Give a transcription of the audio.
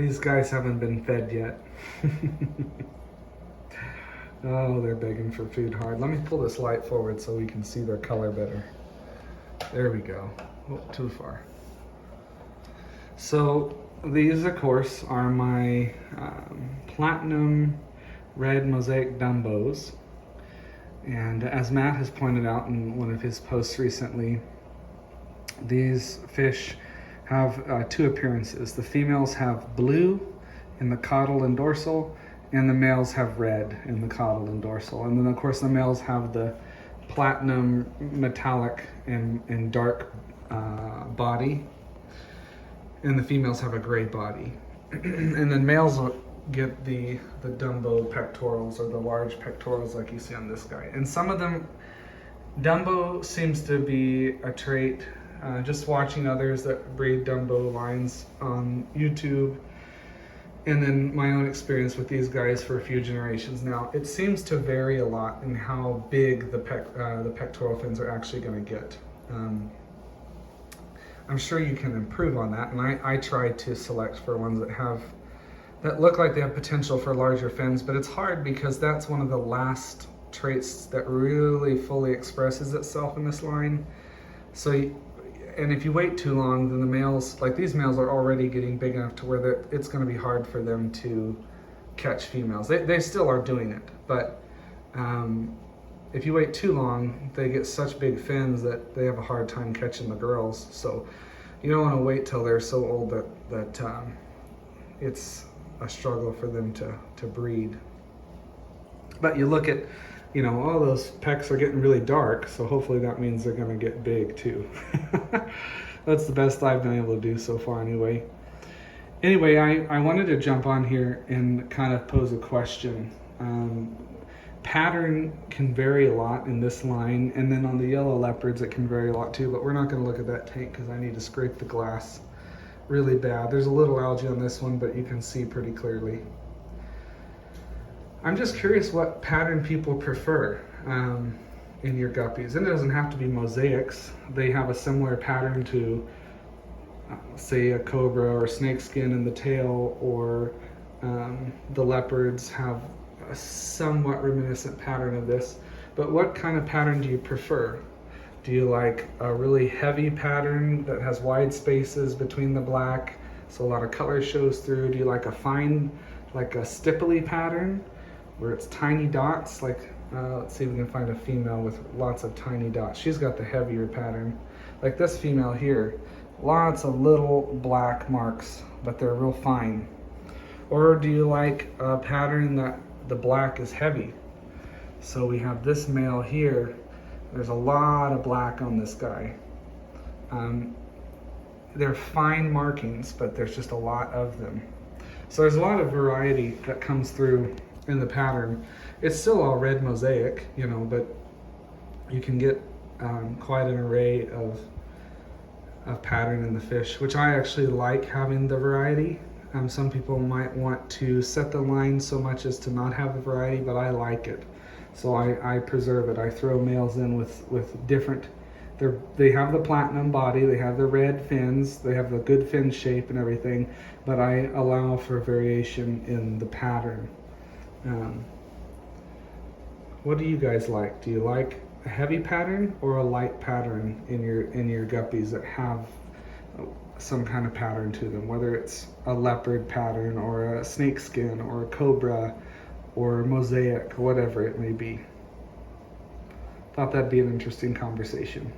These guys haven't been fed yet. Oh, they're begging for food hard. Let me pull this light forward so we can see their color better. There we go. Oh, too far. So these, of course, are my platinum red mosaic Dumbos. And as Matt has pointed out in one of his posts recently, these fish have two appearances. The females have blue in the caudal and dorsal, and the males have red in the caudal and dorsal. And then, of course, the males have the platinum metallic and dark body, and the females have a gray body. And then males will get the Dumbo pectorals, or the large pectorals like you see on this guy. And some of them, Dumbo seems to be a trait, just watching others that breed Dumbo lines on YouTube, and then my own experience with these guys for a few generations now. It seems to vary a lot in how big the pectoral fins are actually going to get. I'm sure you can improve on that, and I try to select for ones that look like they have potential for larger fins, but it's hard because that's one of the last traits that really fully expresses itself in this line. So, and if you wait too long, then the males, like these males, are already getting big enough to where it's going to be hard for them to catch females. They still are doing it, but if you wait too long, they get such big fins that they have a hard time catching the girls. So you don't want to wait till they're so old that it's a struggle for them to breed. But you look at, all those pecks are getting really dark, so hopefully that means they're going to get big too. That's the best I've been able to do so far anyway. Anyway, I wanted to jump on here and kind of pose a question. Pattern can vary a lot in this line, and then on the yellow leopards it can vary a lot too, but we're not going to look at that tank because I need to scrape the glass really bad. There's a little algae on this one, but you can see pretty clearly. I'm just curious what pattern people prefer in your guppies. And it doesn't have to be mosaics. They have a similar pattern to, say, a cobra or snakeskin in the tail, or the leopards have a somewhat reminiscent pattern of this. But what kind of pattern do you prefer? Do you like a really heavy pattern that has wide spaces between the black, so a lot of color shows through? Do you like a fine, like a stipply pattern, where it's tiny dots? Like, let's see if we can find a female with lots of tiny dots. She's got the heavier pattern. Like this female here, lots of little black marks, but they're real fine. Or do you like a pattern that the black is heavy? So we have this male here. There's a lot of black on this guy. They're fine markings, but there's just a lot of them. So there's a lot of variety that comes through in the pattern. It's still all red mosaic, but you can get quite an array of pattern in the fish, which I actually like having the variety. Some people might want to set the line so much as to not have the variety, but I like it. So I preserve it. I throw males in with different, they have the platinum body, they have the red fins, they have the good fin shape and everything, but I allow for variation in the pattern. What do you guys like? Do you like a heavy pattern or a light pattern in your guppies that have some kind of pattern to them, whether it's a leopard pattern or a snakeskin or a cobra or mosaic, whatever it may be? Thought that'd be an interesting conversation.